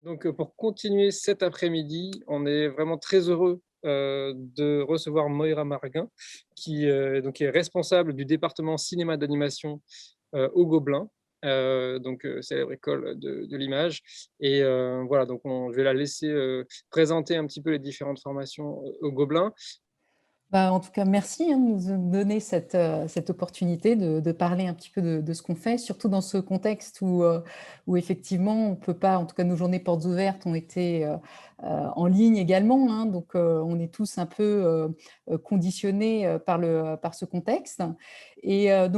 Donc, pour continuer cet après-midi, on est vraiment très heureux de recevoir Moira Marguin, qui est responsable du département cinéma d'animation au Gobelin, célèbre école de l'image. Et voilà, donc je vais la laisser présenter un petit peu les différentes formations au Gobelin. Bah, en tout cas, merci, hein, de nous donner cette opportunité de parler un petit peu de ce qu'on fait, surtout dans ce contexte où effectivement on peut pas, en tout cas nos journées portes ouvertes ont été, en ligne également, hein, donc on est tous un peu, conditionnés, par ce contexte et là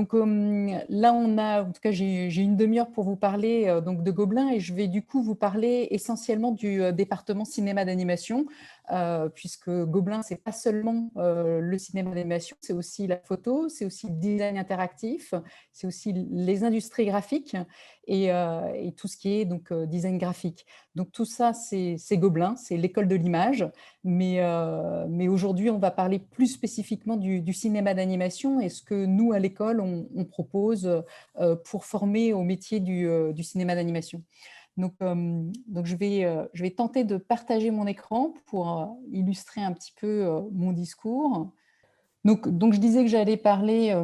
on a en tout cas j'ai 1/2 heure pour vous parler, donc de Gobelin et je vais du coup vous parler essentiellement du, département cinéma d'animation, puisque Gobelin, c'est pas seulement le cinéma d'animation, c'est aussi la photo, c'est aussi le design interactif, c'est aussi les industries graphiques et tout ce qui est donc design graphique. Donc tout ça, c'est Gobelin, c'est l'école de l'image, mais aujourd'hui, on va parler plus spécifiquement du cinéma d'animation et ce que nous, à l'école, on propose pour former au métier du cinéma d'animation. Donc je vais tenter de partager mon écran pour illustrer un petit peu mon discours. Donc je disais que j'allais parler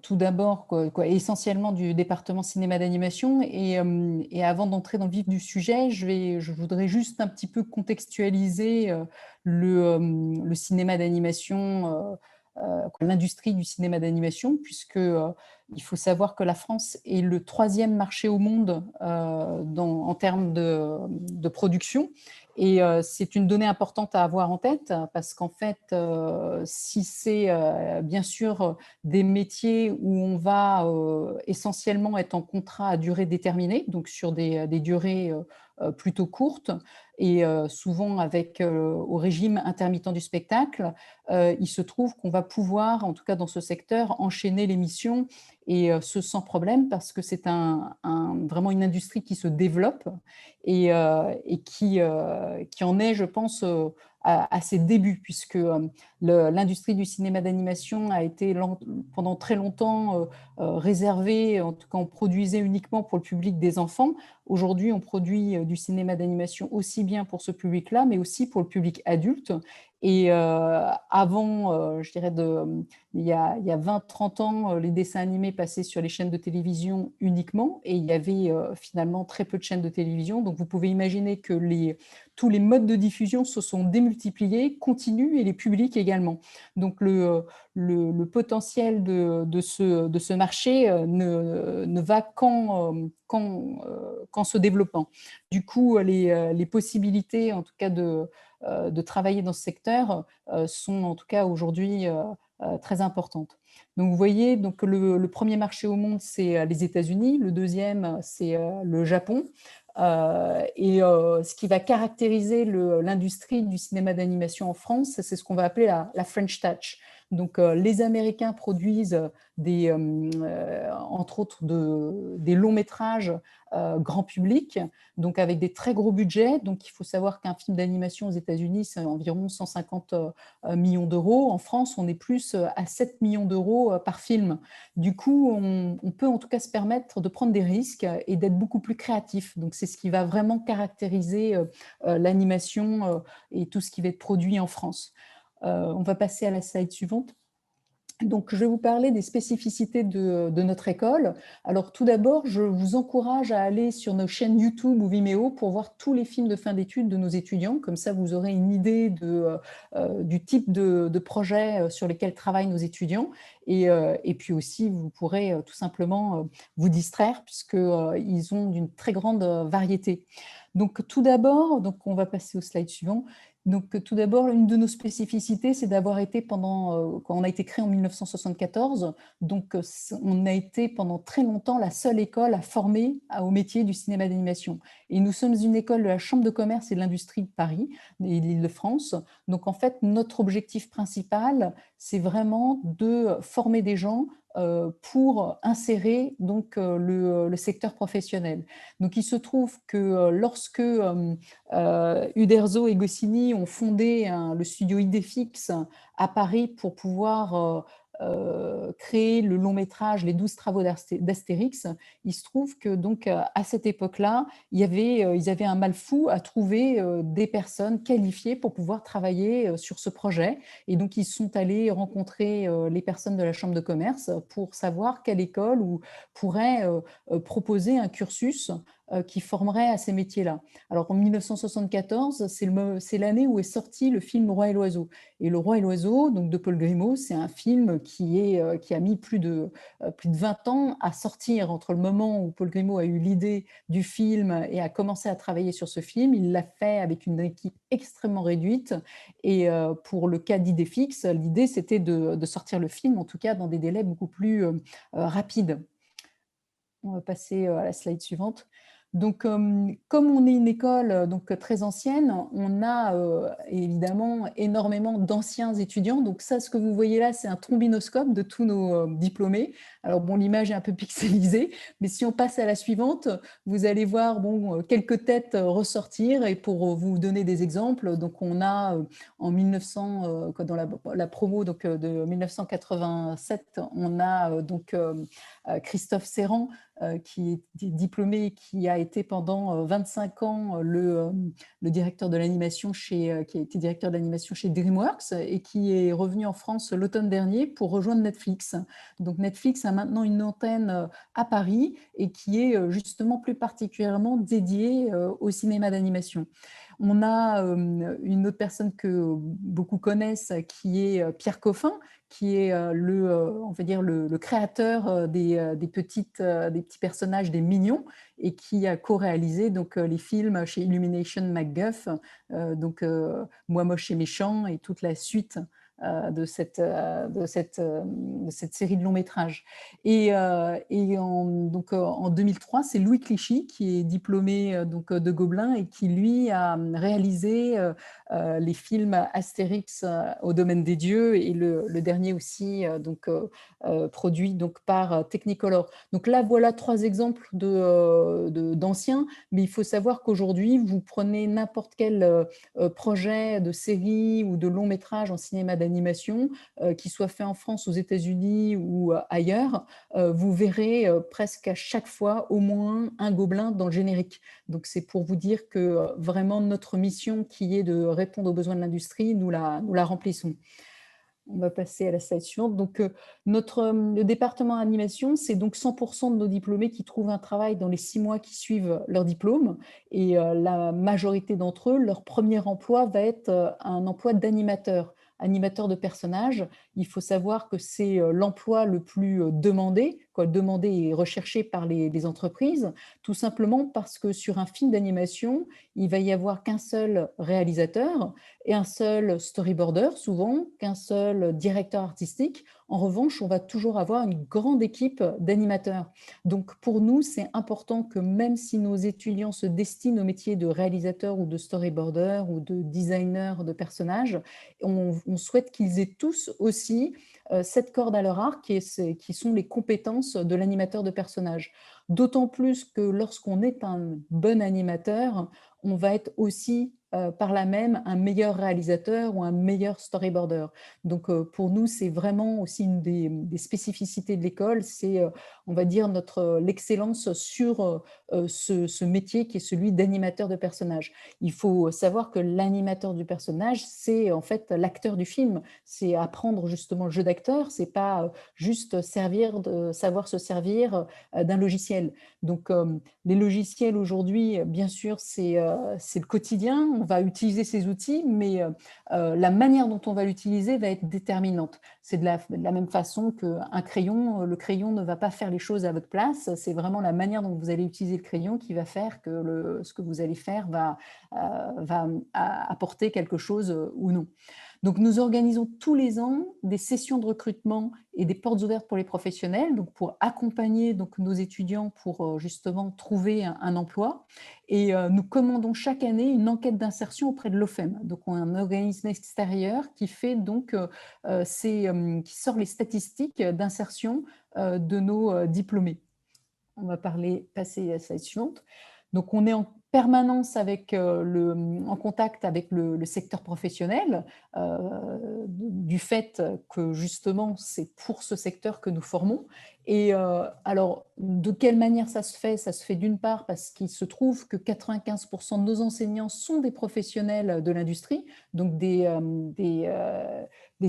tout d'abord essentiellement du département cinéma d'animation et avant d'entrer dans le vif du sujet, je voudrais juste un petit peu contextualiser le cinéma d'animation, l'industrie du cinéma d'animation, puisque il faut savoir que la France est le troisième marché au monde en termes de production. Et c'est une donnée importante à avoir en tête parce qu'en fait, si c'est bien sûr des métiers où on va essentiellement être en contrat à durée déterminée, donc sur des durées plutôt courtes et souvent avec au régime intermittent du spectacle, il se trouve qu'on va pouvoir, en tout cas dans ce secteur, enchaîner les missions et ce sans problème parce que c'est vraiment une industrie qui se développe et qui en est, je pense, à ses débuts, puisque l'industrie du cinéma d'animation a été pendant très longtemps réservée, en tout cas on produisait uniquement pour le public des enfants. Aujourd'hui, on produit du cinéma d'animation aussi bien pour ce public-là, mais aussi pour le public adulte. Et avant, je dirais, il y a 20-30 ans, les dessins animés passaient sur les chaînes de télévision uniquement et il y avait finalement très peu de chaînes de télévision. Donc vous pouvez imaginer que tous les modes de diffusion se sont démultipliés, continuent et les publics également. Donc le potentiel de ce marché ne va qu'en se développant. Du coup, les possibilités, en tout cas, de travailler dans ce secteur sont en tout cas aujourd'hui très importantes. Donc vous voyez, donc le premier marché au monde, c'est les États-Unis, le deuxième, c'est le Japon. Ce qui va caractériser l'industrie du cinéma d'animation en France, c'est ce qu'on va appeler la French Touch. Donc les Américains produisent entre autres des longs métrages grand public, donc avec des très gros budgets. Donc il faut savoir qu'un film d'animation aux États-Unis, c'est environ 150 millions d'euros. En France, on est plus à 7 millions d'euros par film. Du coup, on peut en tout cas se permettre de prendre des risques et d'être beaucoup plus créatif. Donc c'est ce qui va vraiment caractériser l'animation et tout ce qui va être produit en France. On va passer à la slide suivante. Donc, je vais vous parler des spécificités de notre école. Alors, tout d'abord, je vous encourage à aller sur nos chaînes YouTube ou Vimeo pour voir tous les films de fin d'études de nos étudiants. Comme ça, vous aurez une idée du type de projet sur lesquels travaillent nos étudiants. Et puis aussi, vous pourrez tout simplement vous distraire puisqu'ils ont d'une très grande variété. Donc, tout d'abord, donc on va passer au slide suivant. Donc, tout d'abord, une de nos spécificités, c'est d'avoir été quand on a été créé en 1974, donc on a été pendant très longtemps la seule école à former au métier du cinéma d'animation. Et nous sommes une école de la Chambre de commerce et de l'industrie de Paris et de l'Île-de-France. Donc, en fait, notre objectif principal, c'est vraiment de former des gens pour insérer donc le secteur professionnel. Donc, il se trouve que lorsque Uderzo et Goscinny ont fondé le studio Idefix à Paris pour pouvoir créé le long métrage Les 12 travaux d'Astérix, il se trouve que donc à cette époque-là, ils avaient un mal fou à trouver des personnes qualifiées pour pouvoir travailler sur ce projet. Et donc, ils sont allés rencontrer les personnes de la Chambre de commerce pour savoir quelle école pourrait proposer un cursus qui formerait à ces métiers-là. Alors, en 1974, c'est l'année où est sorti le film Le Roi et l'Oiseau. Et Le Roi et l'Oiseau, donc de Paul Grimaud, c'est un film qui a mis plus de 20 ans à sortir entre le moment où Paul Grimaud a eu l'idée du film et a commencé à travailler sur ce film. Il l'a fait avec une équipe extrêmement réduite. Et pour le cas d'Idéfix, l'idée, c'était de sortir le film, en tout cas dans des délais beaucoup plus rapides. On va passer à la slide suivante. Donc, comme on est une école donc, très ancienne, on a évidemment énormément d'anciens étudiants. Donc ça, ce que vous voyez là, c'est un trombinoscope de tous nos diplômés. Alors bon, l'image est un peu pixelisée, mais si on passe à la suivante, vous allez voir bon, quelques têtes ressortir. Et pour vous donner des exemples, donc on a en 1900, dans la promo donc, de 1987, on a donc Christophe Serrand, qui est diplômé, qui a été pendant 25 ans le directeur de l'animation qui a été directeur de l'animation chez DreamWorks et qui est revenu en France l'automne dernier pour rejoindre Netflix. Donc Netflix a maintenant une antenne à Paris et qui est justement plus particulièrement dédiée au cinéma d'animation. On a une autre personne que beaucoup connaissent qui est Pierre Coffin, qui est on va dire le créateur des petits personnages, des mignons, et qui a co-réalisé donc les films chez Illumination MacGuff, donc Moi moche et méchant et toute la suite de cette série de longs métrages. Et en 2003, c'est Louis Clichy qui est diplômé donc, de Gobelin et qui, lui, a réalisé les films Astérix au domaine des dieux et le dernier aussi donc, produit donc, par Technicolor. Donc là, voilà 3 exemples d'anciens, mais il faut savoir qu'aujourd'hui, vous prenez n'importe quel projet de série ou de long métrage en cinéma d'animation, qui soit fait en France, aux États-Unis ou ailleurs, vous verrez presque à chaque fois au moins un gobelin dans le générique. Donc c'est pour vous dire que vraiment notre mission qui est de répondre aux besoins de l'industrie, nous la remplissons. On va passer à la slide suivante. Donc, le département animation, c'est donc 100% de nos diplômés qui trouvent un travail dans les 6 mois qui suivent leur diplôme. Et la majorité d'entre eux, leur premier emploi va être un emploi d'animateur, animateur de personnages. Il faut savoir que c'est l'emploi le plus demandé, demandé et recherché par les entreprises, tout simplement parce que sur un film d'animation, il va y avoir qu'un seul réalisateur et un seul storyboarder, souvent, qu'un seul directeur artistique. En revanche, on va toujours avoir une grande équipe d'animateurs. Donc, pour nous, c'est important que même si nos étudiants se destinent au métier de réalisateur ou de storyboarder ou de designer de personnages, on souhaite qu'ils aient tous aussi cette corde à leur arc qui sont les compétences de l'animateur de personnages. D'autant plus que lorsqu'on est un bon animateur, on va être aussi par là même un meilleur réalisateur ou un meilleur storyboarder. Donc pour nous, c'est vraiment aussi une des spécificités de l'école, c'est on va dire l'excellence sur ce métier qui est celui d'animateur de personnages. Il faut savoir que l'animateur du personnage, c'est en fait l'acteur du film, c'est apprendre justement le jeu d'acteur, c'est pas juste savoir se servir d'un logiciel. Donc les logiciels aujourd'hui, bien sûr, c'est le quotidien, on va utiliser ces outils, mais la manière dont on va l'utiliser va être déterminante. C'est de la même façon qu'un crayon, le crayon ne va pas faire les choses à votre place, c'est vraiment la manière dont vous allez utiliser le crayon qui va faire que ce que vous allez faire va apporter quelque chose ou non. Donc, nous organisons tous les ans des sessions de recrutement et des portes ouvertes pour les professionnels, donc pour accompagner donc, nos étudiants pour justement trouver un emploi. Et nous commandons chaque année une enquête d'insertion auprès de l'OFEM, donc un organisme extérieur qui fait donc qui sort les statistiques d'insertion de nos diplômés. On va passer à la slide suivante. Donc, on est permanence avec, en contact avec le secteur professionnel, du fait que justement c'est pour ce secteur que nous formons. Et alors de quelle manière ça se fait? Ça se fait d'une part parce qu'il se trouve que 95% de nos enseignants sont des professionnels de l'industrie, donc des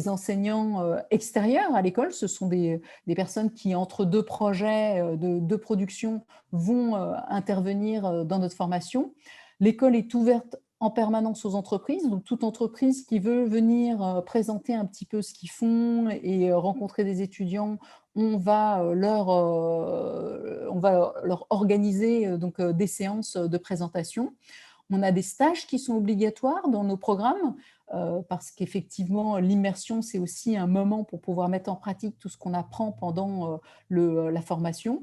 enseignants extérieurs à l'école. Ce sont des personnes qui, entre deux projets de production, vont intervenir dans notre formation. L'école est ouverte en permanence aux entreprises, donc toute entreprise qui veut venir présenter un petit peu ce qu'ils font et rencontrer des étudiants, on va leur organiser donc des séances de présentation. On a des stages qui sont obligatoires dans nos programmes parce qu'effectivement, l'immersion, c'est aussi un moment pour pouvoir mettre en pratique tout ce qu'on apprend pendant la formation.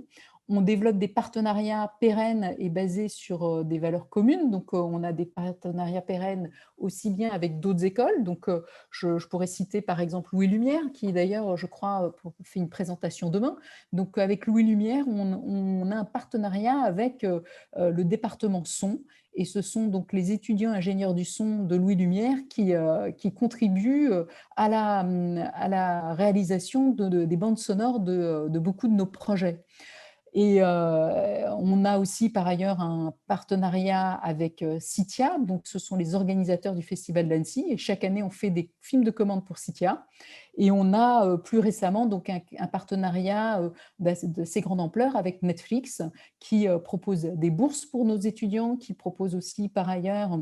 On développe des partenariats pérennes et basés sur des valeurs communes. Donc, on a des partenariats pérennes aussi bien avec d'autres écoles. Donc, je pourrais citer par exemple Louis Lumière, qui d'ailleurs, je crois, fait une présentation demain. Donc, avec Louis Lumière, on a un partenariat avec le département son. Et ce sont donc les étudiants ingénieurs du son de Louis Lumière qui contribuent à la réalisation des bandes sonores de beaucoup de nos projets. Et on a aussi par ailleurs un partenariat avec Citia, donc ce sont les organisateurs du Festival d'Annecy, et chaque année on fait des films de commande pour Citia. Et on a plus récemment donc un partenariat d'assez grande ampleur avec Netflix qui propose des bourses pour nos étudiants, qui propose aussi par ailleurs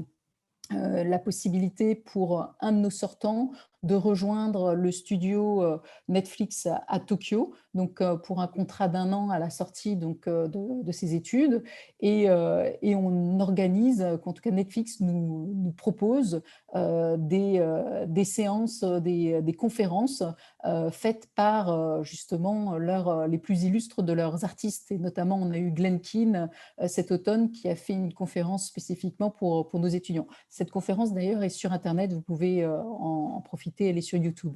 la possibilité pour un de nos sortants de rejoindre le studio Netflix à Tokyo, donc pour un contrat d'1 an à la sortie donc, de ses études. Et on organise, en tout cas Netflix nous propose des séances, des conférences faites par justement les plus illustres de leurs artistes. Et notamment, on a eu Glenn Keane cet automne qui a fait une conférence spécifiquement pour nos étudiants. Cette conférence d'ailleurs est sur Internet, vous pouvez en profiter, elle est sur YouTube.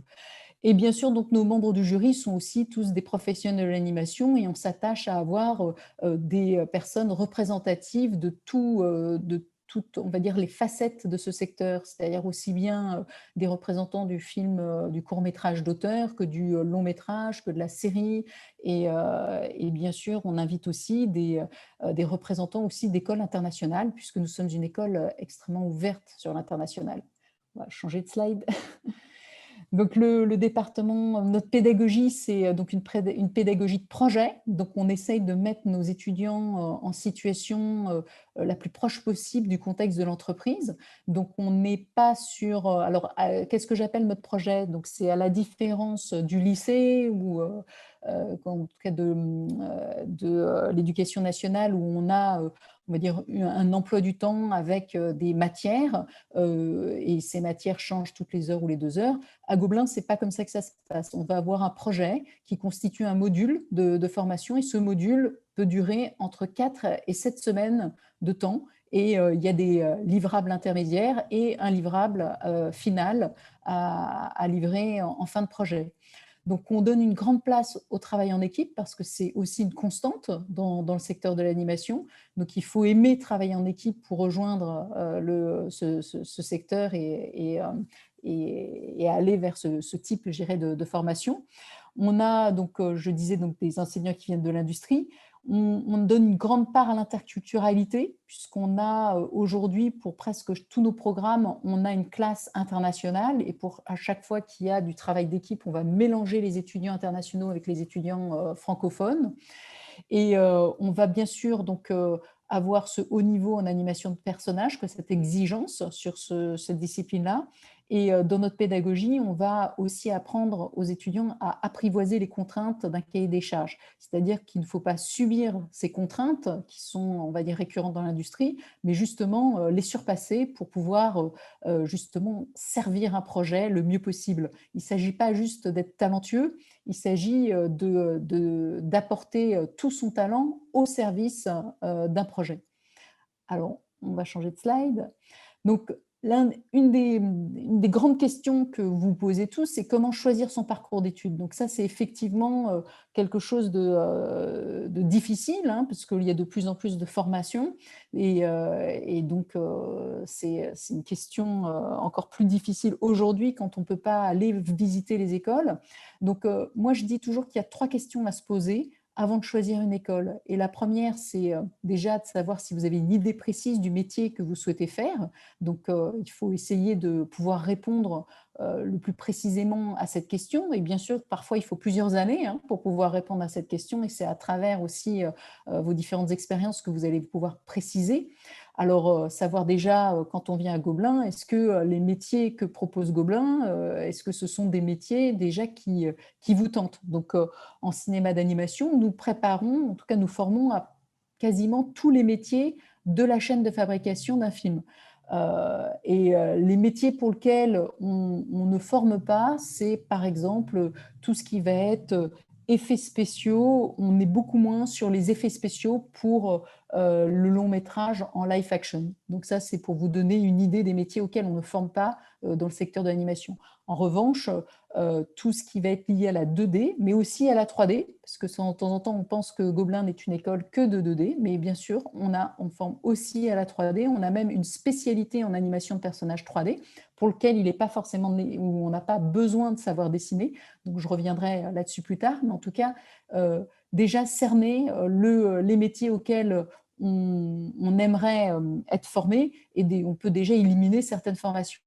Et bien sûr, donc, nos membres du jury sont aussi tous des professionnels de l'animation et on s'attache à avoir des personnes représentatives de toutes, on va dire, les facettes de ce secteur, c'est-à-dire aussi bien des représentants du film, du court-métrage d'auteur que du long-métrage, que de la série. Et bien sûr, on invite aussi des représentants aussi d'écoles internationales, puisque nous sommes une école extrêmement ouverte sur l'international. On va changer de slide. Donc le département, notre pédagogie, c'est donc une pédagogie de projet. Donc on essaye de mettre nos étudiants en situation la plus proche possible du contexte de l'entreprise. Donc on n'est pas sur… Alors qu'est-ce que j'appelle mode projet? Donc c'est à la différence du lycée ou en tout cas de l'éducation nationale où on a… on va dire un emploi du temps avec des matières et ces matières changent toutes les heures ou les 2 heures. À Gobelin, ce n'est pas comme ça que ça se passe. On va avoir un projet qui constitue un module de formation et ce module peut durer entre 4 et 7 semaines de temps. Et il y a des livrables intermédiaires et un livrable final à livrer en fin de projet. Donc, on donne une grande place au travail en équipe parce que c'est aussi une constante dans le secteur de l'animation. Donc, il faut aimer travailler en équipe pour rejoindre ce secteur et aller vers ce type, je dirais, de formation. On a donc, je disais, donc, des enseignants qui viennent de l'industrie. On donne une grande part à l'interculturalité, puisqu'on a aujourd'hui, pour presque tous nos programmes, on a une classe internationale et à chaque fois qu'il y a du travail d'équipe, on va mélanger les étudiants internationaux avec les étudiants francophones. Et on va bien sûr donc avoir ce haut niveau en animation de personnages, que cette exigence sur cette discipline-là. Et dans notre pédagogie, on va aussi apprendre aux étudiants à apprivoiser les contraintes d'un cahier des charges. C'est-à-dire qu'il ne faut pas subir ces contraintes qui sont, on va dire, récurrentes dans l'industrie, mais justement les surpasser pour pouvoir justement servir un projet le mieux possible. Il ne s'agit pas juste d'être talentueux, il s'agit d'apporter tout son talent au service d'un projet. Alors, on va changer de slide. Donc, Une des grandes questions que vous posez tous, c'est comment choisir son parcours d'études. Donc ça, c'est effectivement quelque chose de difficile, hein, parce qu'il y a de plus en plus de formations. Et donc, c'est une question encore plus difficile aujourd'hui quand on ne peut pas aller visiter les écoles. Donc, moi, je dis toujours qu'il y a 3 questions à se poser avant de choisir une école. Et la première, c'est déjà de savoir si vous avez une idée précise du métier que vous souhaitez faire. Donc, il faut essayer de pouvoir répondre le plus précisément à cette question. Et bien sûr, parfois, il faut plusieurs années, hein, pour pouvoir répondre à cette question. Et c'est à travers aussi vos différentes expériences que vous allez pouvoir préciser. Alors, savoir déjà, quand on vient à Gobelin, est-ce que les métiers que propose Gobelin, est-ce que ce sont des métiers déjà qui vous tentent? Donc, en cinéma d'animation, nous préparons, en tout cas nous formons à quasiment tous les métiers de la chaîne de fabrication d'un film. Les métiers pour lesquels on ne forme pas, c'est par exemple tout ce qui va être effets spéciaux. On est beaucoup moins sur les effets spéciaux pour le long métrage en live action. Donc ça, c'est pour vous donner une idée des métiers auxquels on ne forme pas dans le secteur de l'animation. En revanche, tout ce qui va être lié à la 2D, mais aussi à la 3D, parce que de temps en temps, on pense que Gobelin n'est une école que de 2D, mais bien sûr, on forme aussi à la 3D. On a même une spécialité en animation de personnages 3D, pour lequel il n'est pas forcément, où on n'a pas besoin de savoir dessiner. Donc, je reviendrai là-dessus plus tard, mais en tout cas, déjà cerner les métiers auxquels on aimerait être formé, et on peut déjà éliminer certaines formations.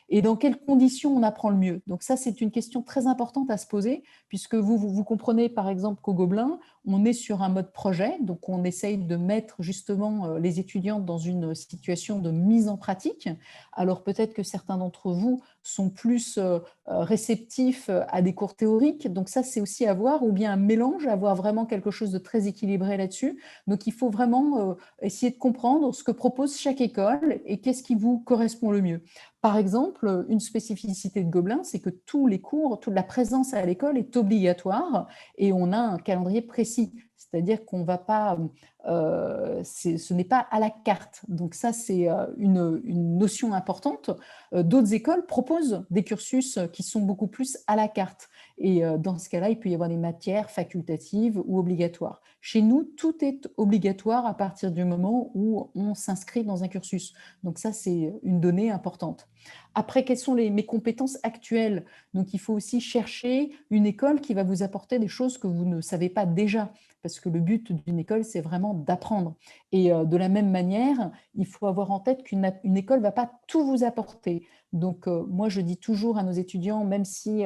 Et dans quelles conditions on apprend le mieux? Donc ça, c'est une question très importante à se poser, puisque vous comprenez par exemple qu'au Gobelin, on est sur un mode projet, donc on essaye de mettre justement les étudiants dans une situation de mise en pratique. Alors peut-être que certains d'entre vous sont plus réceptifs à des cours théoriques, donc ça c'est aussi à voir, ou bien un mélange, avoir vraiment quelque chose de très équilibré là-dessus. Donc il faut vraiment essayer de comprendre ce que propose chaque école et qu'est-ce qui vous correspond le mieux. Par exemple, une spécificité de Gobelin, c'est que tous les cours, toute la présence à l'école est obligatoire et on a un calendrier précis. C'est-à-dire qu'on va pas, ce n'est pas à la carte. Donc ça, c'est une notion importante. D'autres écoles proposent des cursus qui sont beaucoup plus à la carte. Et dans ce cas-là, il peut y avoir des matières facultatives ou obligatoires. Chez nous, tout est obligatoire à partir du moment où on s'inscrit dans un cursus. Donc ça, c'est une donnée importante. Après, quelles sont mes compétences actuelles? Donc, il faut aussi chercher une école qui va vous apporter des choses que vous ne savez pas déjà, parce que le but d'une école, c'est vraiment d'apprendre. Et de la même manière, il faut avoir en tête qu'une école ne va pas tout vous apporter. Donc, moi, je dis toujours à nos étudiants, même si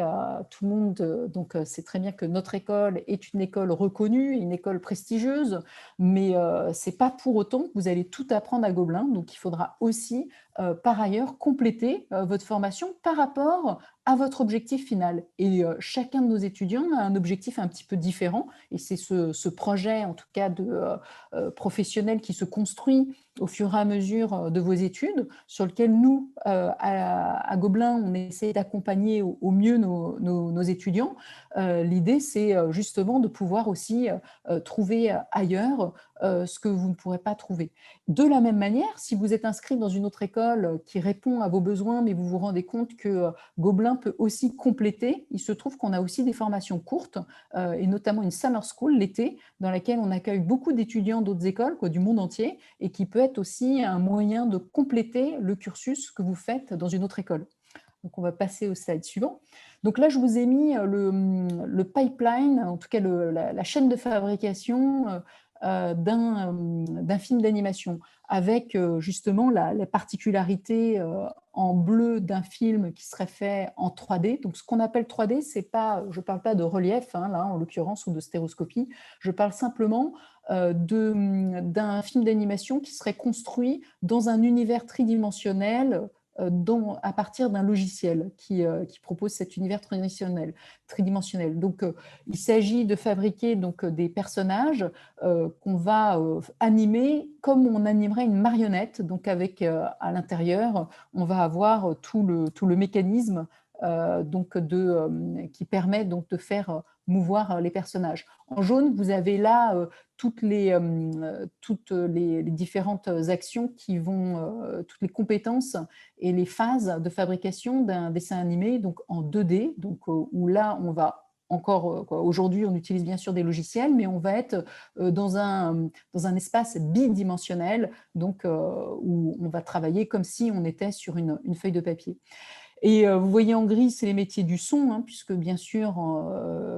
tout le monde sait très bien que notre école est une école reconnue, une école prestigieuse, mais ce n'est pas pour autant que vous allez tout apprendre à Gobelin. Donc, il faudra aussi par ailleurs compléter votre formation par rapport à votre objectif final. Et chacun de nos étudiants a un objectif un petit peu différent, et c'est ce projet, en tout cas professionnel, qui se construit au fur et à mesure de vos études, sur lequel nous, à Gobelin, on essaie d'accompagner au mieux nos étudiants. L'idée, c'est justement de pouvoir aussi trouver ailleurs ce que vous ne pourrez pas trouver. De la même manière, si vous êtes inscrit dans une autre école qui répond à vos besoins, mais vous vous rendez compte que Gobelin peut aussi compléter, il se trouve qu'on a aussi des formations courtes, et notamment une summer school l'été, dans laquelle on accueille beaucoup d'étudiants d'autres écoles, du monde entier, et qui peut être aussi un moyen de compléter le cursus que vous faites dans une autre école. Donc, on va passer au slide suivant. Donc là, je vous ai mis le pipeline, en tout cas la chaîne de fabrication d'un film d'animation, avec justement la particularité en bleu d'un film qui serait fait en 3D. Donc, ce qu'on appelle 3D, c'est pas, je ne parle pas de relief, hein, là, en l'occurrence, ou de stéroscopie. Je parle simplement d'un film d'animation qui serait construit dans un univers tridimensionnel, à partir d'un logiciel qui propose cet univers tridimensionnel. Donc, il s'agit de fabriquer des personnages qu'on va animer comme on animerait une marionnette. Donc, avec à l'intérieur, on va avoir tout le mécanisme qui permet donc de faire mouvoir les personnages. En jaune, vous avez là toutes les différentes actions toutes les compétences et les phases de fabrication d'un dessin animé donc en 2D, donc, où là, on va aujourd'hui, on utilise bien sûr des logiciels, mais on va être dans un espace bidimensionnel, donc, où on va travailler comme si on était sur une feuille de papier. Et vous voyez en gris, c'est les métiers du son, hein, puisque bien sûr,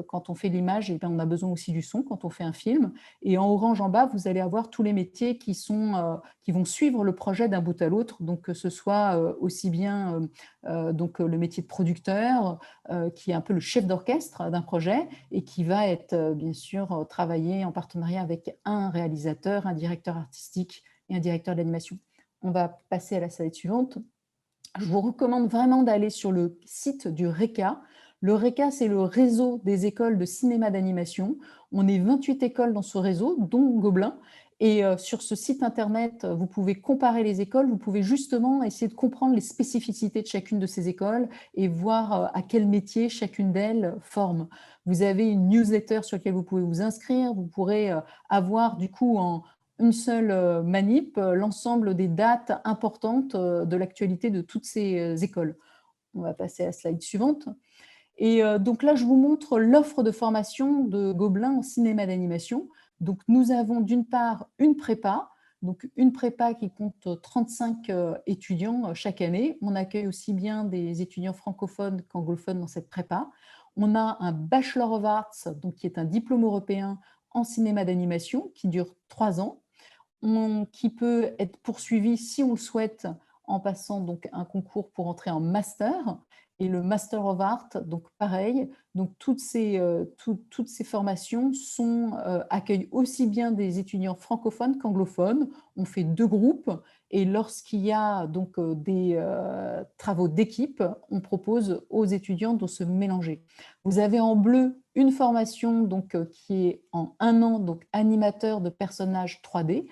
quand on fait l'image, eh bien, on a besoin aussi du son quand on fait un film. Et en orange en bas, vous allez avoir tous les métiers qui vont suivre le projet d'un bout à l'autre, donc que ce soit aussi bien donc, le métier de producteur, qui est un peu le chef d'orchestre d'un projet, et qui va être bien sûr travaillé en partenariat avec un réalisateur, un directeur artistique et un directeur d'animation. On va passer à la slide suivante. Je vous recommande vraiment d'aller sur le site du RECA. Le RECA, c'est le réseau des écoles de cinéma d'animation. On est 28 écoles dans ce réseau, dont Gobelin. Et sur ce site internet, vous pouvez comparer les écoles, vous pouvez justement essayer de comprendre les spécificités de chacune de ces écoles et voir à quel métier chacune d'elles forme. Vous avez une newsletter sur laquelle vous pouvez vous inscrire, vous pourrez avoir du coup en une seule manip, l'ensemble des dates importantes de l'actualité de toutes ces écoles. On va passer à la slide suivante. Et donc là, je vous montre l'offre de formation de Gobelin en cinéma d'animation. Donc nous avons d'une part une prépa, donc une prépa qui compte 35 étudiants chaque année. On accueille aussi bien des étudiants francophones qu'anglophones dans cette prépa. On a un Bachelor of Arts, donc qui est un diplôme européen en cinéma d'animation qui dure 3 ans. Qui peut être poursuivi, si on le souhaite, en passant donc un concours pour entrer en master. Et le Master of Art, donc pareil, donc toutes ces formations accueillent aussi bien des étudiants francophones qu'anglophones. On fait 2 groupes et lorsqu'il y a donc des travaux d'équipe, on propose aux étudiants de se mélanger. Vous avez en bleu une formation donc, qui est en 1 an, donc animateur de personnages 3D,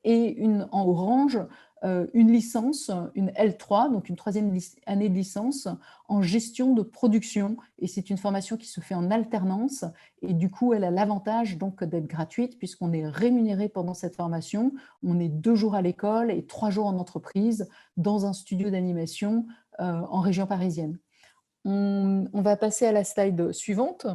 et en orange, une licence, une L3, donc une 3e année de licence en gestion de production. Et c'est une formation qui se fait en alternance. Et du coup, elle a l'avantage donc d'être gratuite puisqu'on est rémunéré pendant cette formation. On est 2 jours à l'école et 3 jours en entreprise dans un studio d'animation en région parisienne. On va passer à la slide suivante.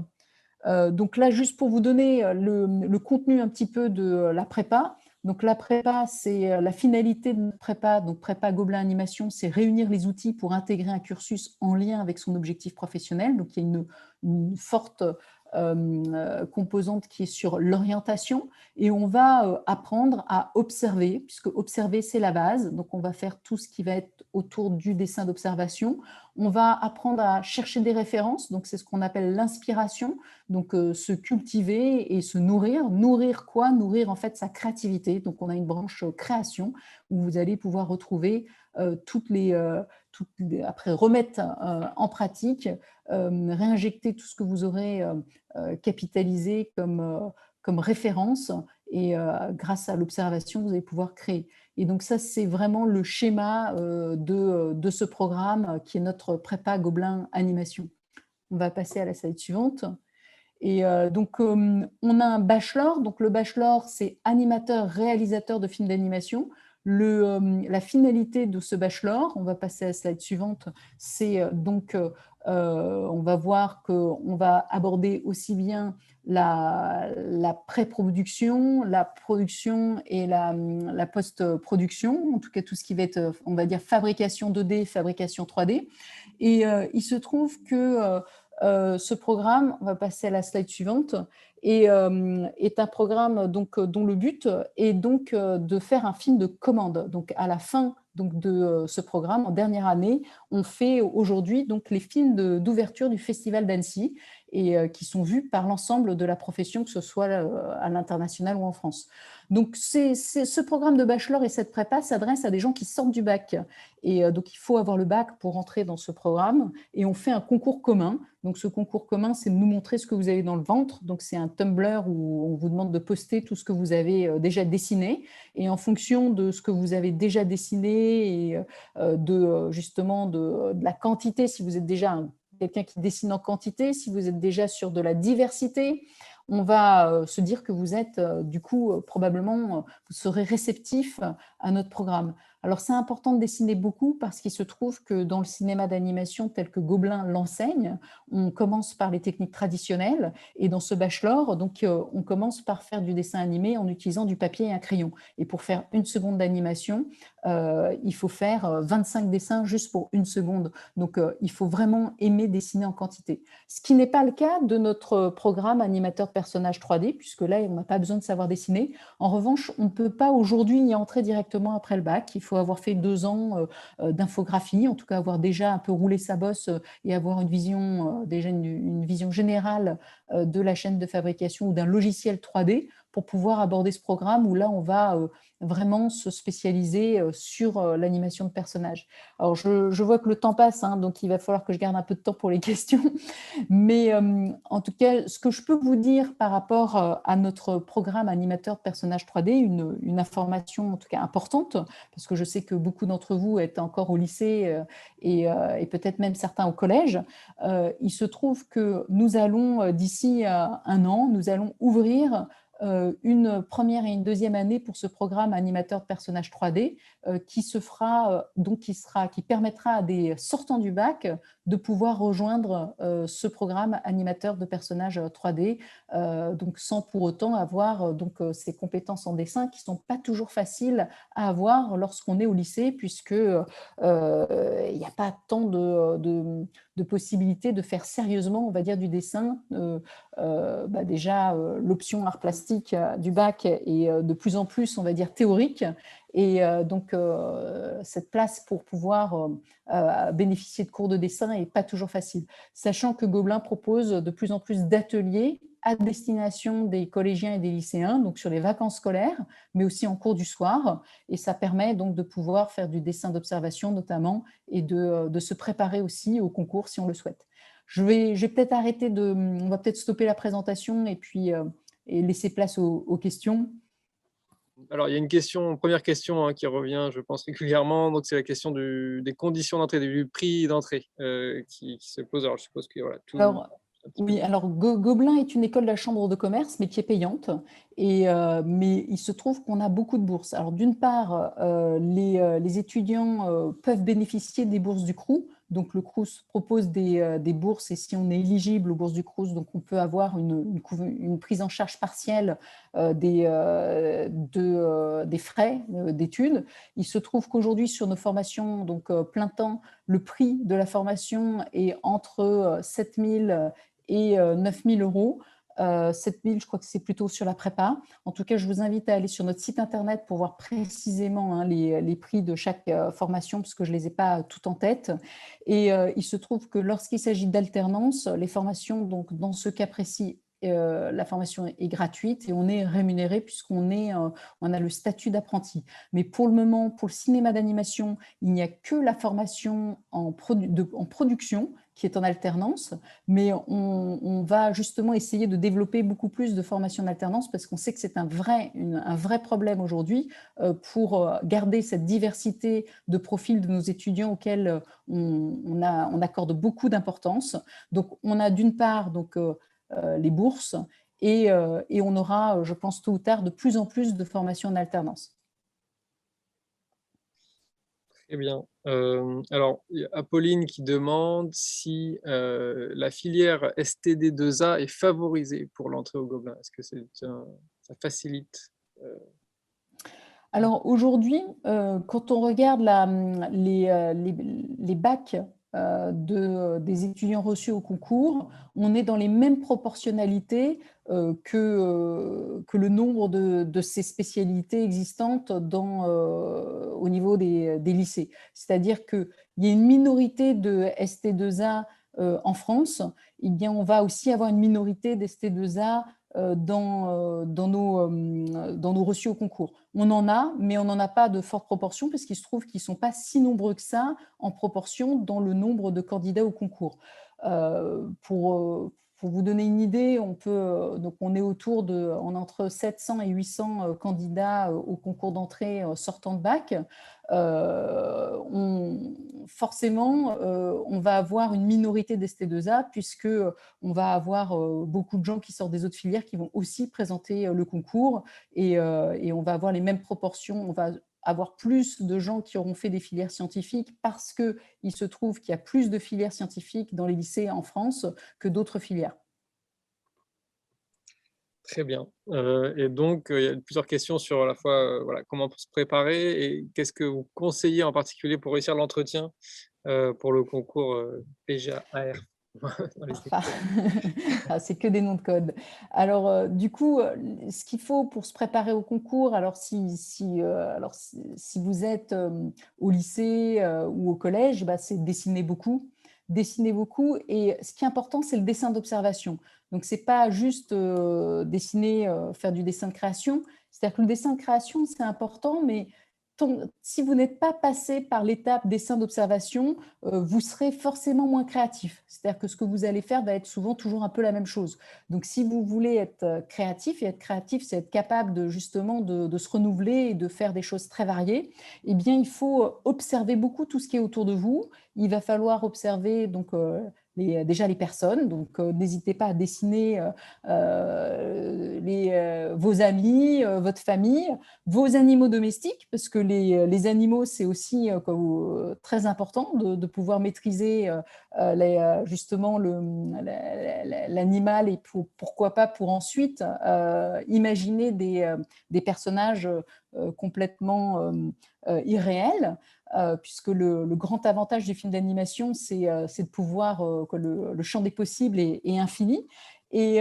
Donc là, juste pour vous donner le contenu un petit peu de la prépa. Donc la prépa, c'est la finalité de notre prépa. Donc prépa Gobelin Animation, c'est réunir les outils pour intégrer un cursus en lien avec son objectif professionnel. Donc il y a une forte composante qui est sur l'orientation et on va apprendre à observer, puisque observer c'est la base. Donc on va faire tout ce qui va être autour du dessin d'observation. On va apprendre à chercher des références, donc c'est ce qu'on appelle l'inspiration, donc se cultiver et se nourrir. Nourrir quoi? Nourrir en fait sa créativité. Donc on a une branche création où vous allez pouvoir retrouver après remettre en pratique, réinjecter tout ce que vous aurez capitalisé comme référence et grâce à l'observation, vous allez pouvoir créer. Et donc ça, c'est vraiment le schéma de ce programme qui est notre prépa Gobelin Animation. On va passer à la slide suivante. Et donc, on a un bachelor. Donc, le bachelor, c'est animateur, réalisateur de films d'animation. La finalité de ce bachelor, on va passer à la slide suivante, c'est donc, on va voir qu'on va aborder aussi bien la pré-production, la production et la post-production, en tout cas tout ce qui va être, on va dire, fabrication 2D, fabrication 3D. Et il se trouve que ce programme, on va passer à la slide suivante, est un programme donc, dont le but est donc de faire un film de commande. Donc à la fin donc, de ce programme, en dernière année, on fait aujourd'hui donc, les films d'ouverture du Festival d'Annecy et qui sont vus par l'ensemble de la profession, que ce soit à l'international ou en France. Donc ce programme de bachelor et cette prépa s'adresse à des gens qui sortent du bac. Et donc il faut avoir le bac pour entrer dans ce programme et on fait un concours commun. Donc ce concours commun, c'est de nous montrer ce que vous avez dans le ventre. Donc c'est un Tumblr où on vous demande de poster tout ce que vous avez déjà dessiné. Et en fonction de ce que vous avez déjà dessiné et justement de la quantité, si vous êtes déjà quelqu'un qui dessine en quantité, si vous êtes déjà sur de la diversité, on va se dire que vous êtes, du coup, probablement, vous serez réceptif à notre programme. Alors, c'est important de dessiner beaucoup parce qu'il se trouve que dans le cinéma d'animation tel que Gobelin l'enseigne, on commence par les techniques traditionnelles et dans ce bachelor, donc, on commence par faire du dessin animé en utilisant du papier et un crayon. Et pour faire 1 seconde d'animation, il faut faire 25 dessins juste pour 1 seconde. Donc, il faut vraiment aimer dessiner en quantité. Ce qui n'est pas le cas de notre programme animateur de personnages 3D, puisque là, on n'a pas besoin de savoir dessiner. En revanche, on ne peut pas aujourd'hui y entrer directement après le bac. Il faut avoir fait 2 ans d'infographie, en tout cas avoir déjà un peu roulé sa bosse et avoir une vision, déjà une vision générale de la chaîne de fabrication ou d'un logiciel 3D pour pouvoir aborder ce programme où là, on va vraiment se spécialiser sur l'animation de personnages. Alors, je vois que le temps passe, hein, donc il va falloir que je garde un peu de temps pour les questions. Mais en tout cas, ce que je peux vous dire par rapport à notre programme animateur de personnages 3D, une information en tout cas importante, parce que je sais que beaucoup d'entre vous êtes encore au lycée et peut-être même certains au collège, il se trouve que nous allons, d'ici 1 an, nous allons ouvrir une première et une deuxième année pour ce programme animateur de personnages 3D qui se fera, donc qui permettra à des sortants du bac de pouvoir rejoindre ce programme animateur de personnages 3D, donc sans pour autant avoir ces compétences en dessin qui ne sont pas toujours faciles à avoir lorsqu'on est au lycée, puisque il n'y a pas tant de possibilités de faire sérieusement, on va dire, du dessin. Déjà, l'option art plastique du bac est de plus en plus, on va dire, théorique. Et donc, cette place pour pouvoir bénéficier de cours de dessin n'est pas toujours facile. Sachant que Gobelin propose de plus en plus d'ateliers à destination des collégiens et des lycéens, donc sur les vacances scolaires, mais aussi en cours du soir. Et ça permet donc de pouvoir faire du dessin d'observation notamment et de se préparer aussi au concours si on le souhaite. Je vais peut-être on va peut-être stopper la présentation et puis et laisser place aux questions. Alors, il y a une première question qui revient, je pense, régulièrement. Donc, c'est la question des conditions d'entrée, du prix d'entrée qui se pose. Alors, je suppose que voilà, tout Alors, un petit peu. oui, alors Gobelin est une école de la chambre de commerce, mais qui est payante. Mais il se trouve qu'on a beaucoup de bourses. Alors, d'une part, les étudiants peuvent bénéficier des bourses du CROUS. Donc, le CROUS propose des bourses et si on est éligible aux bourses du CROUS, donc on peut avoir une prise en charge partielle des frais d'études. Il se trouve qu'aujourd'hui, sur nos formations, donc plein temps, le prix de la formation est entre 7 000 et 9 000 euros. 7 000, je crois que c'est plutôt sur la prépa. En tout cas, je vous invite à aller sur notre site internet pour voir précisément les prix de chaque formation, parce que je ne les ai pas toutes en tête. Et il se trouve que lorsqu'il s'agit d'alternance, les formations, donc dans ce cas précis, la formation est gratuite et on est rémunéré puisqu'on on a le statut d'apprenti. Mais pour le moment, pour le cinéma d'animation, il n'y a que la formation en production qui est en alternance, mais on va justement essayer de développer beaucoup plus de formations en alternance parce qu'on sait que c'est un vrai problème aujourd'hui pour garder cette diversité de profils de nos étudiants auxquels on accorde beaucoup d'importance. Donc, on a d'une part les bourses et on aura, je pense, tôt ou tard, de plus en plus de formations en alternance. Très bien. Alors, il y a Apolline qui demande si la filière STD2A est favorisée pour l'entrée au Gobelin. Est-ce que ça facilite Alors aujourd'hui, quand on regarde les bacs des étudiants reçus au concours, on est dans les mêmes proportionnalités que le nombre de ces spécialités existantes au niveau des lycées. C'est-à-dire qu'il y a une minorité de ST2A en France, eh bien on va aussi avoir une minorité d'ST2A dans nos reçus au concours. On en a, mais on n'en a pas de forte proportion puisqu'il se trouve qu'ils ne sont pas si nombreux que ça en proportion dans le nombre de candidats au concours. Pour pour vous donner une idée, donc on est on est entre 700 et 800 candidats au concours d'entrée sortant de bac. Forcément, on va avoir une minorité des ST2A puisque on va avoir beaucoup de gens qui sortent des autres filières qui vont aussi présenter le concours et on va avoir les mêmes proportions. On va avoir plus de gens qui auront fait des filières scientifiques parce qu'il se trouve qu'il y a plus de filières scientifiques dans les lycées en France que d'autres filières. Très bien. Et donc, il y a plusieurs questions sur à la fois, voilà, comment se préparer et qu'est-ce que vous conseillez en particulier pour réussir l'entretien, pour le concours, PGA-AR dans les Enfin, ah, c'est que des noms de code. Alors, du coup, ce qu'il faut pour se préparer au concours, alors si vous êtes au lycée ou au collège, bah, c'est dessiner beaucoup. Dessiner beaucoup. Et ce qui est important, c'est le dessin d'observation. Donc, c'est pas juste dessiner, faire du dessin de création. C'est-à-dire que le dessin de création, c'est important, mais si vous n'êtes pas passé par l'étape dessin d'observation, vous serez forcément moins créatif. C'est-à-dire que ce que vous allez faire va être souvent toujours un peu la même chose. Donc, si vous voulez être créatif, et être créatif, c'est être capable justement de se renouveler et de faire des choses très variées, eh bien, il faut observer beaucoup tout ce qui est autour de vous. Il va falloir observer donc, déjà les personnes. Donc, n'hésitez pas à dessiner vos amis, votre famille, vos animaux domestiques, parce que les animaux, c'est aussi très important de pouvoir maîtriser justement l'animal et pourquoi pas pour ensuite imaginer des personnages complètement irréels. Puisque le grand avantage du film d'animation, c'est de pouvoir que le champ des possibles est infini. Et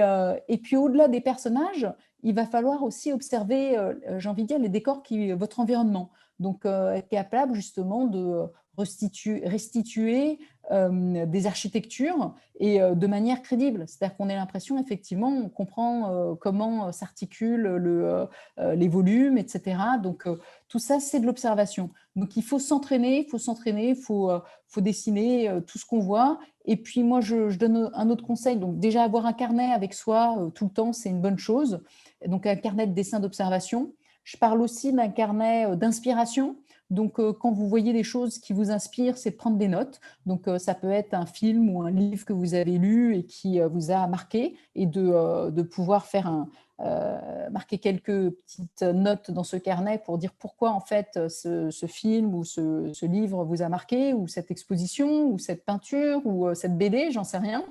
puis au-delà des personnages, il va falloir aussi observer, j'ai envie de dire, les décors, votre environnement. Donc, être capable justement de restituer des architectures et de manière crédible. C'est-à-dire qu'on a l'impression, effectivement, on comprend comment s'articulent les volumes, etc. Donc, tout ça, c'est de l'observation. Donc, il faut s'entraîner, il faut dessiner tout ce qu'on voit. Et puis, moi, je donne un autre conseil. Donc, déjà, avoir un carnet avec soi tout le temps, c'est une bonne chose. Donc, un carnet de dessin d'observation. Je parle aussi d'un carnet d'inspiration. Donc, quand vous voyez des choses qui vous inspirent, c'est de prendre des notes. Donc, ça peut être un film ou un livre que vous avez lu et qui vous a marqué et de pouvoir marquer quelques petites notes dans ce carnet pour dire pourquoi en fait ce film ou ce livre vous a marqué, ou cette exposition, ou cette peinture, ou cette BD, j'en sais rien.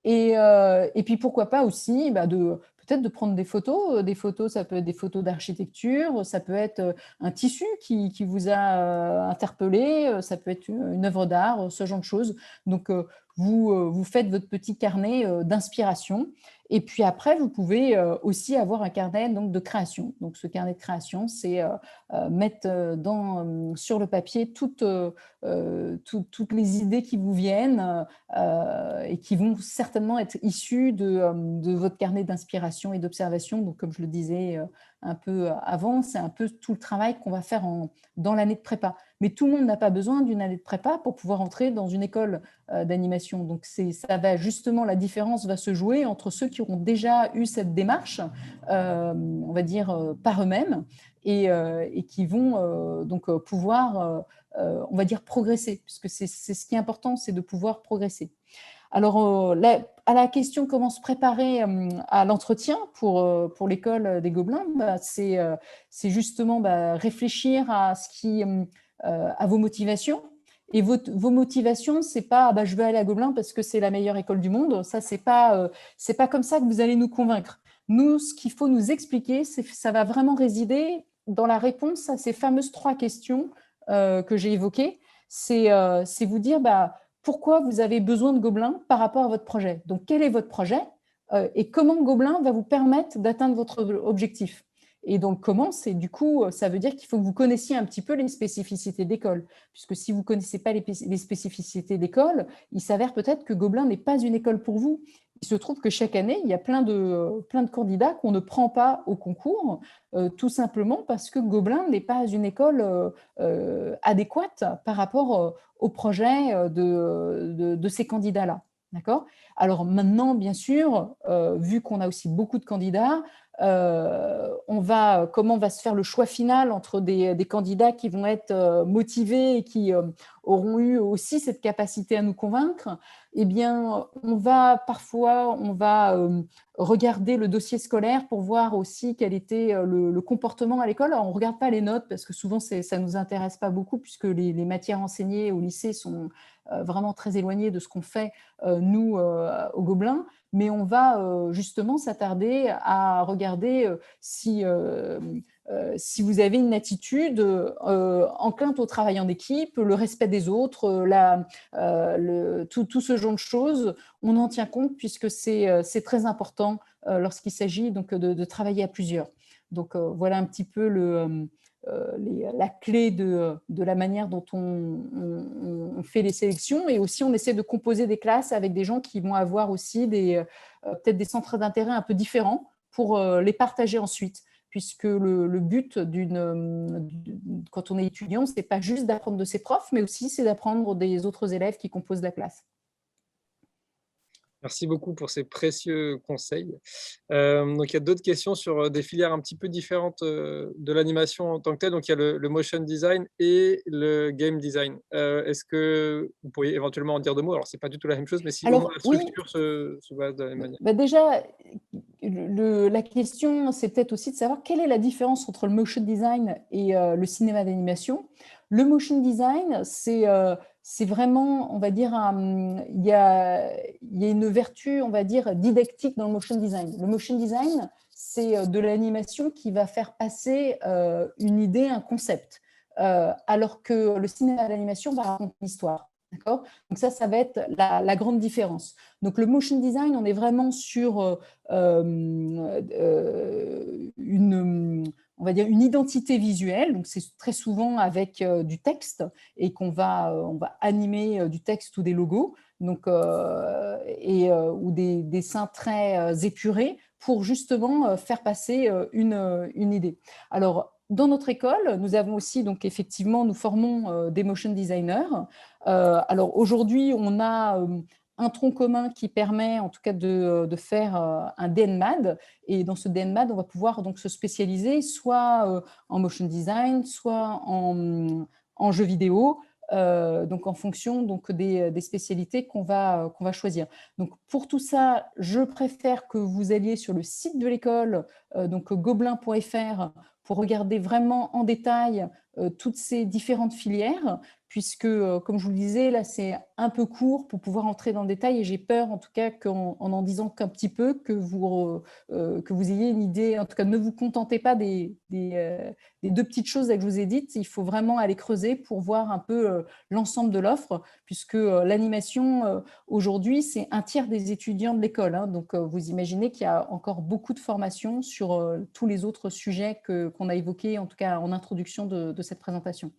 Et puis pourquoi pas aussi peut-être de prendre des photos. Des photos, ça peut être des photos d'architecture, ça peut être un tissu qui vous a interpellé, ça peut être une œuvre d'art, ce genre de choses. Donc, vous faites votre petit carnet d'inspiration. Et puis après, vous pouvez aussi avoir un carnet donc, de création. Donc, ce carnet de création, c'est mettre sur le papier toutes les idées qui vous viennent et qui vont certainement être issues de votre carnet d'inspiration et d'observation. Donc, comme je le disais un peu avant, c'est un peu tout le travail qu'on va faire dans l'année de prépa. Mais tout le monde n'a pas besoin d'une année de prépa pour pouvoir entrer dans une école d'animation. Donc, la différence va se jouer entre ceux qui auront déjà eu cette démarche, on va dire, par eux-mêmes, et qui vont donc pouvoir, on va dire, progresser, puisque c'est ce qui est important, c'est de pouvoir progresser. Alors, à la question comment se préparer à l'entretien pour l'école des Gobelins, c'est justement réfléchir à vos motivations. Et vos motivations, c'est pas je veux aller à Gobelins parce que c'est la meilleure école du monde. Ça, c'est pas comme ça que vous allez nous convaincre. Nous, ce qu'il faut nous expliquer, ça va vraiment résider dans la réponse à ces fameuses 3 questions que j'ai évoquées. C'est vous dire pourquoi vous avez besoin de Gobelins par rapport à votre projet. Donc, quel est votre projet et comment Gobelins va vous permettre d'atteindre votre objectif. Et donc, comment, c'est du coup, ça veut dire qu'il faut que vous connaissiez un petit peu les spécificités d'école. Puisque si vous ne connaissez pas les spécificités d'école, il s'avère peut-être que Gobelins n'est pas une école pour vous. Il se trouve que chaque année, il y a plein de candidats qu'on ne prend pas au concours, tout simplement parce que Gobelins n'est pas une école adéquate par rapport au projet de ces candidats-là. D'accord? Alors maintenant, bien sûr, vu qu'on a aussi beaucoup de candidats, comment va se faire le choix final entre des candidats qui vont être motivés et qui auront eu aussi cette capacité à nous convaincre? Eh bien, on va regarder le dossier scolaire pour voir aussi quel était le comportement à l'école. Alors, on ne regarde pas les notes parce que souvent, ça ne nous intéresse pas beaucoup puisque les matières enseignées au lycée sont vraiment très éloignées de ce qu'on fait nous, au Gobelin, mais on va justement s'attarder à regarder si vous avez une attitude enclinte au travail en équipe, le respect des autres, tout ce genre de choses, on en tient compte puisque c'est très important lorsqu'il s'agit donc de travailler à plusieurs. Donc voilà un petit peu la clé de la manière dont on fait les sélections, et aussi on essaie de composer des classes avec des gens qui vont avoir aussi peut-être des centres d'intérêt un peu différents pour les partager ensuite, puisque le but quand on est étudiant, c'est pas juste d'apprendre de ses profs, mais aussi c'est d'apprendre des autres élèves qui composent la classe. Merci beaucoup pour ces précieux conseils. Donc il y a d'autres questions sur, des filières un petit peu différentes, de l'animation en tant que telle. Donc il y a le motion design et le game design. Est-ce que vous pourriez éventuellement en dire 2 mots? Alors c'est pas du tout la même chose, mais si au moins Alors la oui, structure se base de la même manière. déjà, la question, c'est peut-être aussi de savoir quelle est la différence entre le motion design et le cinéma d'animation. Le motion design, c'est vraiment, on va dire, il y a une vertu, on va dire, didactique dans le motion design. Le motion design, c'est de l'animation qui va faire passer une idée, un concept, alors que le cinéma d'animation va raconter une histoire. D'accord? Donc ça va être la grande différence. Donc le motion design, on est vraiment sur on va dire une identité visuelle. Donc c'est très souvent avec du texte et on va animer du texte ou des logos, donc ou des dessins très épurés pour justement faire passer une idée. Alors dans notre école, nous avons aussi, donc effectivement, nous formons des motion designers. Alors aujourd'hui, on a un tronc commun qui permet en tout cas de faire un DNMAD, et dans ce DNMAD, on va pouvoir donc se spécialiser soit en motion design, soit en jeux vidéo, donc en fonction donc des spécialités qu'on va choisir. Donc pour tout ça, je préfère que vous alliez sur le site de l'école, donc gobelin.fr, pour regarder vraiment en détail toutes ces différentes filières, puisque, comme je vous le disais, là, c'est un peu court pour pouvoir entrer dans le détail, et j'ai peur, en tout cas, en disant qu'un petit peu, que vous ayez une idée. En tout cas, ne vous contentez pas des deux petites choses que je vous ai dites. Il faut vraiment aller creuser pour voir un peu l'ensemble de l'offre, puisque l'animation, aujourd'hui, c'est un tiers des étudiants de l'école, hein. Donc, vous imaginez qu'il y a encore beaucoup de formations sur tous les autres sujets qu'on a évoqués, en tout cas en introduction de cette présentation.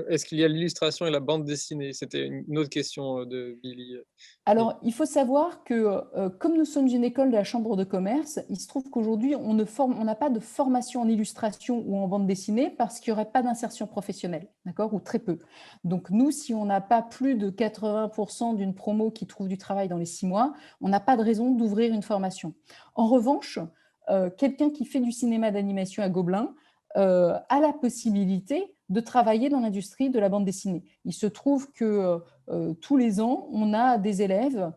Est-ce qu'il y a l'illustration et la bande dessinée? C'était une autre question, de Billy. Alors, il faut savoir que, comme nous sommes une école de la Chambre de commerce, il se trouve qu'aujourd'hui, on n'a pas de formation en illustration ou en bande dessinée parce qu'il n'y aurait pas d'insertion professionnelle, d'accord, ou très peu. Donc, nous, si on n'a pas plus de 80% d'une promo qui trouve du travail dans les 6 mois, on n'a pas de raison d'ouvrir une formation. En revanche, quelqu'un qui fait du cinéma d'animation à Gobelin a la possibilité de travailler dans l'industrie de la bande dessinée. Il se trouve que tous les ans, on a des élèves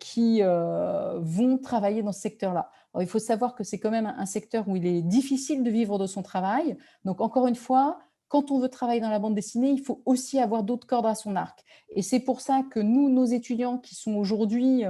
qui vont travailler dans ce secteur-là. Alors, il faut savoir que c'est quand même un secteur où il est difficile de vivre de son travail. Donc, encore une fois, quand on veut travailler dans la bande dessinée, il faut aussi avoir d'autres cordes à son arc. Et c'est pour ça que nous, nos étudiants qui sont aujourd'hui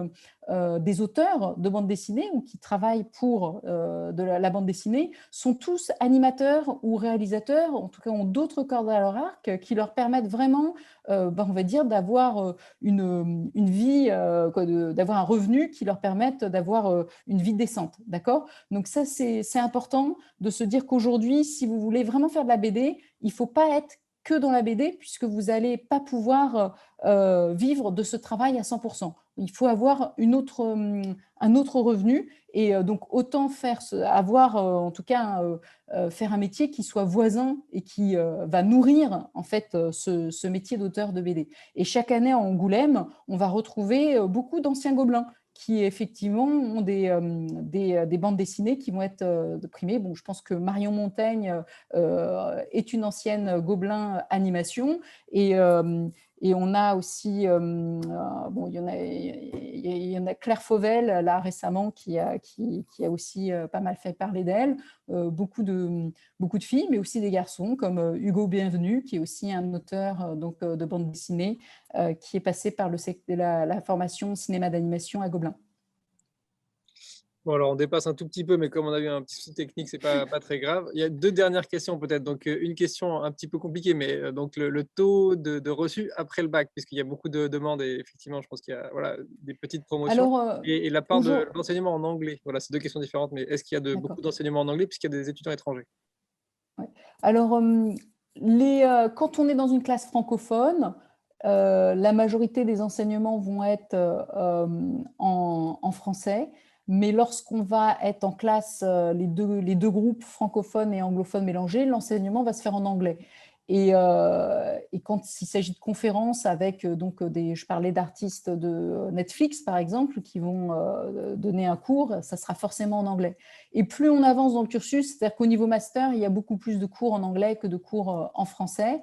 des auteurs de bande dessinée ou qui travaillent pour de la bande dessinée sont tous animateurs ou réalisateurs, en tout cas ont d'autres cordes à leur arc qui leur permettent vraiment, on va dire, d'avoir une vie, d'avoir un revenu qui leur permette d'avoir une vie décente. D'accord? Donc ça, c'est important de se dire qu'aujourd'hui, si vous voulez vraiment faire de la BD, il ne faut pas être que dans la BD, puisque vous n'allez pas pouvoir vivre de ce travail à 100%. il faut avoir un autre revenu et donc autant avoir en tout cas faire un métier qui soit voisin et qui va nourrir en fait ce métier d'auteur de BD. Et chaque année à Angoulême, on va retrouver beaucoup d'anciens gobelins qui effectivement ont des bandes dessinées qui vont être primées. Bon, je pense que Marion Montaigne est une ancienne Gobelin animation et on a aussi, bon, il y en a Claire Fauvel, là récemment, qui a aussi pas mal fait parler d'elle. Beaucoup de filles, mais aussi des garçons, comme Hugo Bienvenu, qui est aussi un auteur de bande dessinée, qui est passé par la formation cinéma d'animation à Gobelin. Bon, alors on dépasse un tout petit peu, mais comme on a eu un petit souci technique, c'est pas très grave. Il y a deux dernières questions peut-être. Donc une question un petit peu compliquée, mais donc le taux de reçu après le bac, puisqu'il y a beaucoup de demandes et effectivement, je pense qu'il y a voilà, des petites promotions. Alors, Et la part de l'enseignement en anglais. Voilà, c'est deux questions différentes, mais est-ce qu'il y a beaucoup d'enseignement en anglais puisqu'il y a des étudiants étrangers? Ouais. Alors, quand on est dans une classe francophone, la majorité des enseignements vont être en français, mais lorsqu'on va être en classe, les deux groupes francophones et anglophones mélangés, l'enseignement va se faire en anglais. Et quand il s'agit de conférences avec, je parlais d'artistes de Netflix, par exemple, qui vont donner un cours, ça sera forcément en anglais. Et plus on avance dans le cursus, c'est-à-dire qu'au niveau master, il y a beaucoup plus de cours en anglais que de cours en français.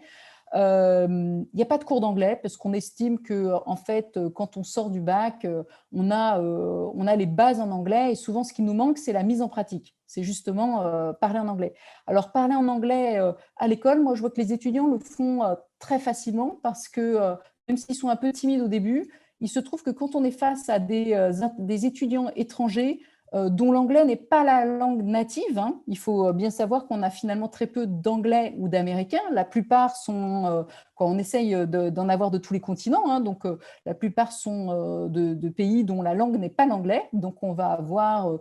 Il n'y a pas de cours d'anglais parce qu'on estime que, en fait, quand on sort du bac, on a les bases en anglais et souvent, ce qui nous manque, c'est la mise en pratique. C'est justement parler en anglais. Alors, parler en anglais à l'école, moi, je vois que les étudiants le font très facilement parce que même s'ils sont un peu timides au début, il se trouve que quand on est face à des étudiants étrangers, dont l'anglais n'est pas la langue native. Hein. Il faut bien savoir qu'on a finalement très peu d'anglais ou d'américains. La plupart sont, quand on essaye d'en avoir de tous les continents, hein, donc la plupart sont de pays dont la langue n'est pas l'anglais. Donc on va avoir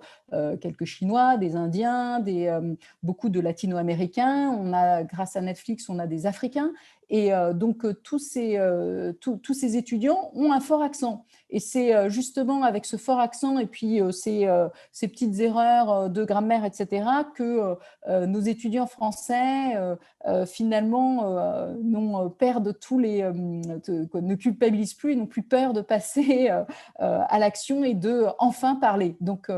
quelques Chinois, des Indiens, beaucoup de Latino-américains. On a, grâce à Netflix, on a des Africains. Et donc tous ces étudiants ont un fort accent. Et c'est justement avec ce fort accent et puis ces petites erreurs de grammaire, etc., que nos étudiants français, finalement, perdent ne culpabilisent plus et n'ont plus peur de passer à l'action et de enfin parler. Donc,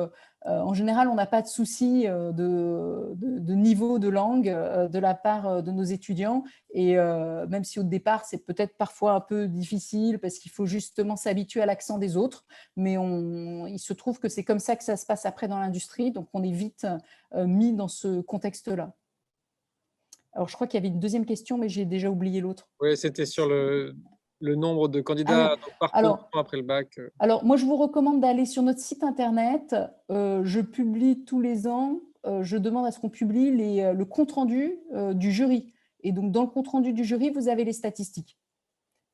en général, on n'a pas de souci de niveau de langue de la part de nos étudiants. Et même si au départ, c'est peut-être parfois un peu difficile parce qu'il faut justement s'habituer à l'accent des autres, mais il se trouve que c'est comme ça que ça se passe après dans l'industrie, donc on est vite mis dans ce contexte-là. Alors, je crois qu'il y avait une deuxième question, mais j'ai déjà oublié l'autre. Oui, c'était sur le nombre de Ah candidats, oui, donc par alors, promotion après le bac. moi, je vous recommande d'aller sur notre site internet. Je publie tous les ans, je demande à ce qu'on publie le compte-rendu du jury. Et donc, dans le compte-rendu du jury, vous avez les statistiques.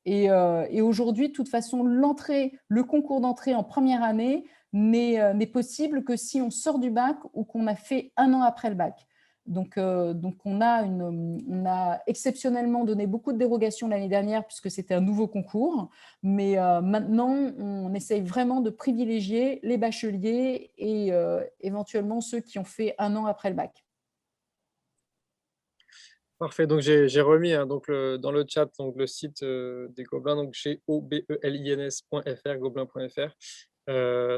Et aujourd'hui, de toute façon, le concours d'entrée en première année n'est possible que si on sort du bac ou qu'on a fait un an après le bac. Donc on a exceptionnellement donné beaucoup de dérogations l'année dernière puisque c'était un nouveau concours, mais maintenant, on essaye vraiment de privilégier les bacheliers et éventuellement ceux qui ont fait un an après le bac. Parfait, donc j'ai remis hein, donc dans le chat donc, le site des Gobelins, donc chez obelins.fr, gobelins.fr.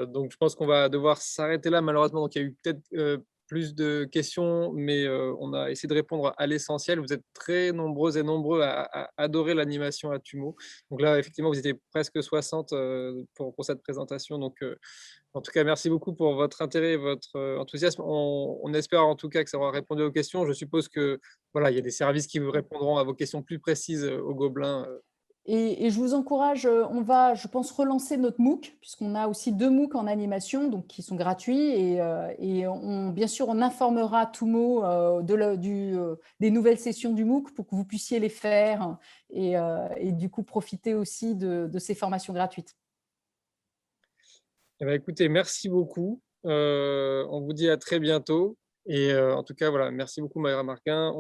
Donc je pense qu'on va devoir s'arrêter là malheureusement. Donc il y a eu peut-être plus de questions, mais on a essayé de répondre à l'essentiel. Vous êtes très nombreux et nombreux à adorer l'animation à Tumo. Donc là, effectivement, vous étiez presque 60 pour cette présentation. Donc en tout cas, merci beaucoup pour votre intérêt et votre enthousiasme. On espère en tout cas que ça aura répondu aux questions. Je suppose que voilà, il y a des services qui vous répondront à vos questions plus précises aux Gobelins. Et je vous encourage, on va, je pense, relancer notre MOOC, puisqu'on a aussi 2 MOOC en animation, donc qui sont gratuits. Et bien sûr, on informera Tumo des nouvelles sessions du MOOC pour que vous puissiez les faire et du coup profiter aussi de ces formations gratuites. Eh bien, écoutez, merci beaucoup. On vous dit à très bientôt. Et en tout cas, voilà, merci beaucoup, Maëra Marquin.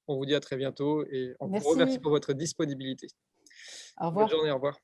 On vous dit à très bientôt et on vous remercie Merci, pour votre disponibilité. au Bonne revoir. journée, au revoir.